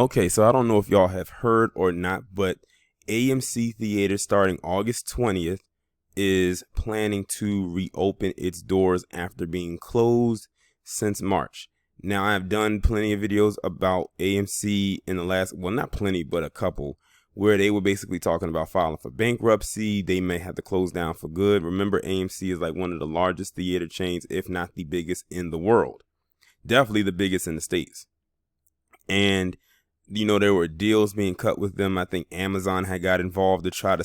Okay, so I don't know if y'all have heard or not, but AMC Theater starting August 20th is planning to reopen its doors after being closed since March. Now, I've done plenty of videos about AMC in the last, well, not plenty, but a couple, where they were basically talking about filing for bankruptcy. They may have to close down for good. Remember, AMC is like one of the largest theater chains, if not the biggest in the world. Definitely the biggest in the States. And there were deals being cut with them. I think Amazon had got involved to try to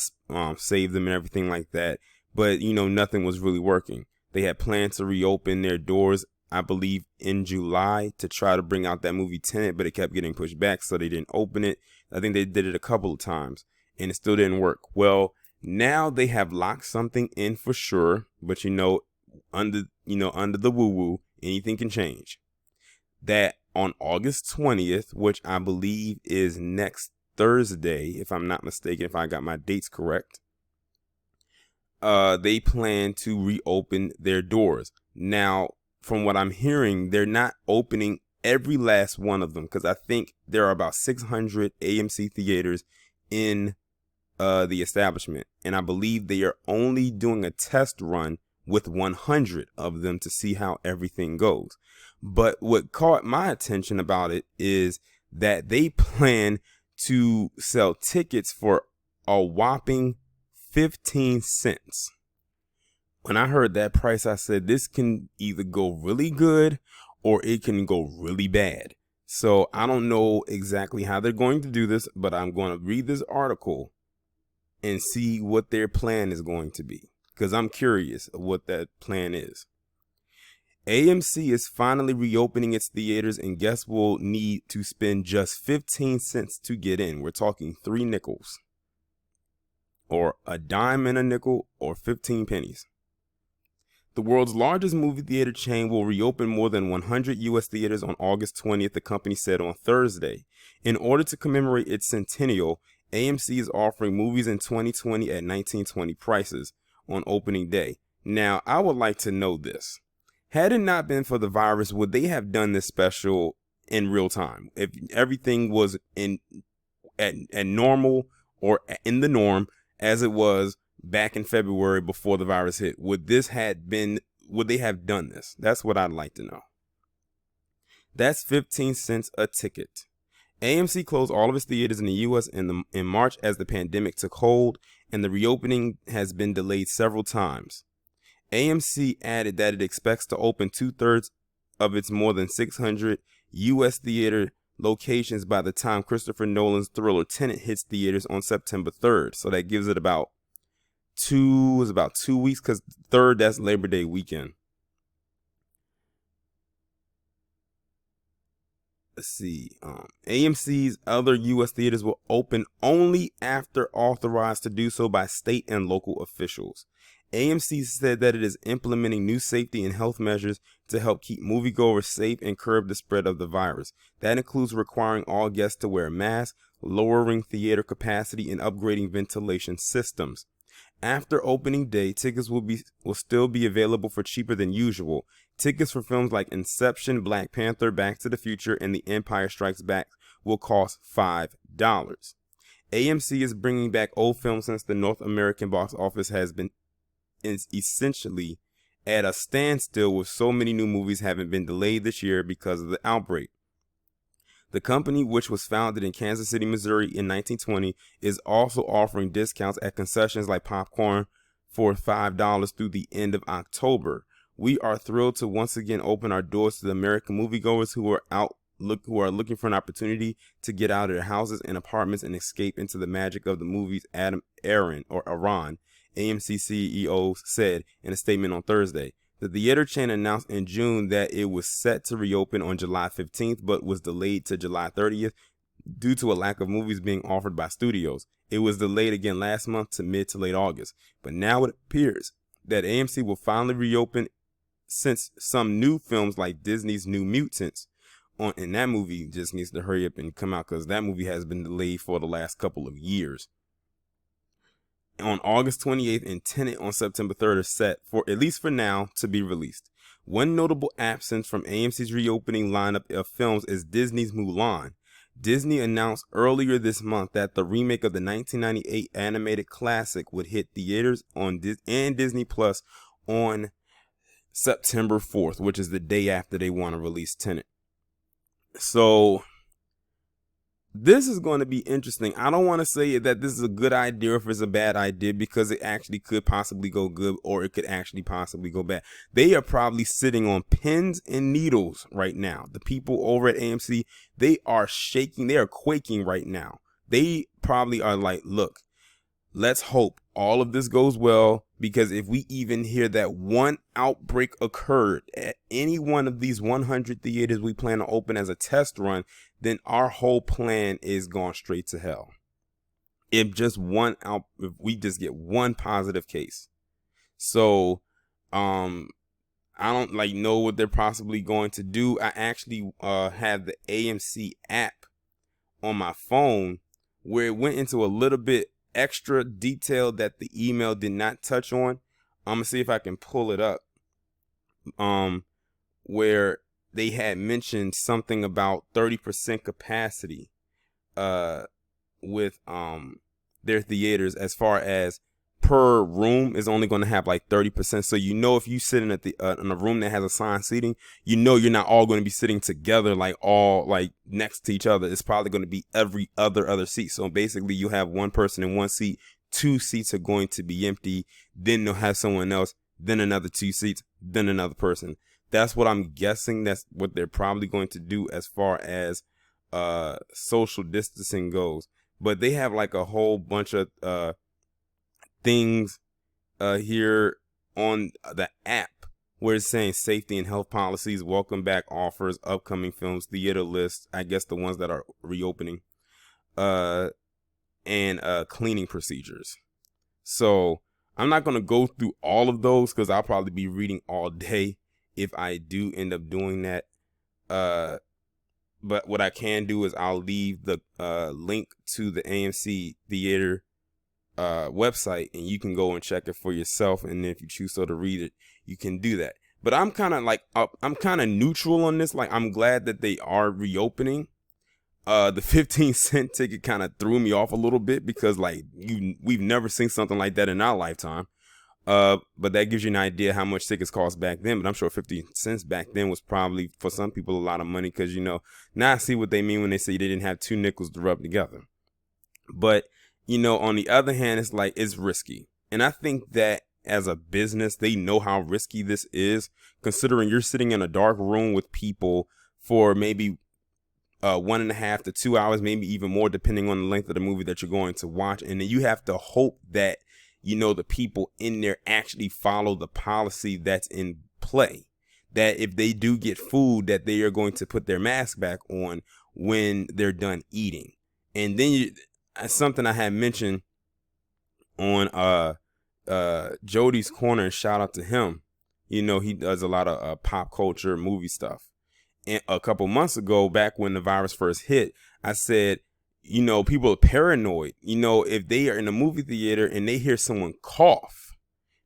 save them and everything like that. But, nothing was really working. They had planned to reopen their doors, I believe, in July to try to bring out that movie Tenet, but it kept getting pushed back, so they didn't open it. I think they did it a couple of times, and it still didn't work. Well, now they have locked something in for sure, but under the woo-woo, anything can change. That on August 20th, which I believe is next Thursday, if I'm not mistaken, if I got my dates correct, they plan to reopen their doors. Now, from what I'm hearing, they're not opening every last one of them, because I think there are about 600 AMC theaters in the establishment, and I believe they are only doing a test run with 100 of them to see how everything goes. But what caught my attention about it is that they plan to sell tickets for a whopping 15 cents. When I heard that price, I said, this can either go really good or it can go really bad. So I don't know exactly how they're going to do this, but I'm going to read this article and see what their plan is going to be, because I'm curious of what that plan is. AMC is finally reopening its theaters, and guests will need to spend just 15 cents to get in. We're talking 3 nickels, or a dime and a nickel, or 15 pennies. The world's largest movie theater chain will reopen more than 100 U.S. theaters on August 20th, the company said on Thursday. In order to commemorate its centennial, AMC is offering movies in 2020 at 1920 prices on opening day. Now, I would like to know this. Had it not been for the virus, would they have done this special in real time? If everything was at normal or in the norm as it was back in February before the virus hit, would they have done this? That's what I'd like to know. That's 15 cents a ticket. AMC closed all of its theaters in the U.S. in March as the pandemic took hold, and the reopening has been delayed several times. AMC added that it expects to open 2/3 of its more than 600 U.S. theater locations by the time Christopher Nolan's thriller Tenet hits theaters on September 3rd. So that gives it about 2 weeks, because 3rd, that's Labor Day weekend. Let's see. AMC's other U.S. theaters will open only after authorized to do so by state and local officials. AMC said that it is implementing new safety and health measures to help keep moviegoers safe and curb the spread of the virus. That includes requiring all guests to wear masks, lowering theater capacity, and upgrading ventilation systems. After opening day, tickets will still be available for cheaper than usual. Tickets for films like Inception, Black Panther, Back to the Future, and The Empire Strikes Back will cost $5. AMC is bringing back old films since the North American box office has been essentially at a standstill, with so many new movies having been delayed this year because of the outbreak. The company, which was founded in Kansas City, Missouri in 1920, is also offering discounts at concessions like popcorn for $5 through the end of October. We are thrilled to once again open our doors to the American moviegoers who are looking for an opportunity to get out of their houses and apartments and escape into the magic of the movies, Adam Aron, AMC CEO, said in a statement on Thursday. The theater chain announced in June that it was set to reopen on July 15th, but was delayed to July 30th due to a lack of movies being offered by studios. It was delayed again last month to mid to late August. But now it appears that AMC will finally reopen, since some new films like Disney's New Mutants, and that movie just needs to hurry up and come out, because that movie has been delayed for the last couple of years, on August 28th, and Tenet on September 3rd are set, for at least for now, to be released. One notable absence from AMC's reopening lineup of films is Disney's Mulan. Disney announced earlier this month that the remake of the 1998 animated classic would hit theaters on and Disney Plus on September 4th, which is the day after they want to release Tenet. So this is going to be interesting. I don't want to say that this is a good idea or if it's a bad idea, because it actually could possibly go good or it could actually possibly go bad. They are probably sitting on pins and needles right now. The people over at AMC, they are shaking. They are quaking right now. They probably are like, look, let's hope all of this goes well, because if we even hear that one outbreak occurred at any one of these 100 theaters we plan to open as a test run, then our whole plan is gone straight to hell. If we just get one positive case. So, I don't know what they're possibly going to do. I actually have the AMC app on my phone where it went into a little bit extra detail that the email did not touch on. I'm gonna see if I can pull it up. Where they had mentioned something about 30% capacity with their theaters, as far as per room is only going to have like 30%. So if you sit in in a room that has assigned seating, you're not all going to be sitting together all next to each other. It's probably going to be every other seat. So basically you have one person in one seat, 2 seats are going to be empty, then they'll have someone else, then another 2 seats, then another person. That's what I'm guessing. That's what they're probably going to do as far as social distancing goes. But they have like a whole bunch of things here on the app where it's saying safety and health policies, welcome back offers, upcoming films, theater lists, I guess the ones that are reopening, and cleaning procedures. So I'm not going to go through all of those because I'll probably be reading all day if I do end up doing that. But what I can do is I'll leave the link to the AMC theater website, and you can go and check it for yourself. And if you choose so to read it, you can do that. But I'm kind of neutral on this. Like, I'm glad that they are reopening. The 15-cent ticket kind of threw me off a little bit because we've never seen something like that in our lifetime. But that gives you an idea how much tickets cost back then. But I'm sure 50 cents back then was probably for some people a lot of money, because now I see what they mean when they say they didn't have 2 nickels to rub together. But on the other hand, it's risky. And I think that as a business, they know how risky this is, considering you're sitting in a dark room with people for maybe 1.5 to 2 hours, maybe even more, depending on the length of the movie that you're going to watch. And then you have to hope that, the people in there actually follow the policy that's in play, that if they do get food, that they are going to put their mask back on when they're done eating. And then something I had mentioned on Jody's Corner, and shout out to him. He does a lot of pop culture movie stuff. And a couple months ago, back when the virus first hit, I said, people are paranoid. If they are in a movie theater and they hear someone cough,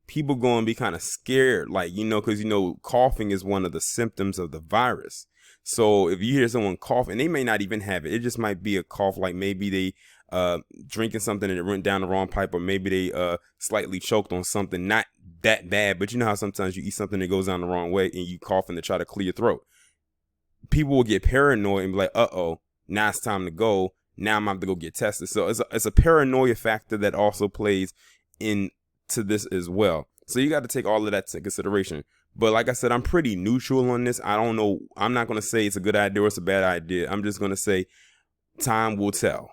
people going to be kind of scared, because coughing is one of the symptoms of the virus. So if you hear someone cough, and they may not even have it, it just might be a cough, like maybe they drinking something and it went down the wrong pipe, or maybe they slightly choked on something, not that bad, but how sometimes you eat something that goes down the wrong way and you cough and to try to clear your throat. People will get paranoid and be like, uh-oh, now it's time to go. Now I'm about to go get tested. So it's a paranoia factor that also plays into this as well. So you got to take all of that into consideration. But like I said, I'm pretty neutral on this. I don't know. I'm not going to say it's a good idea or it's a bad idea. I'm just going to say time will tell.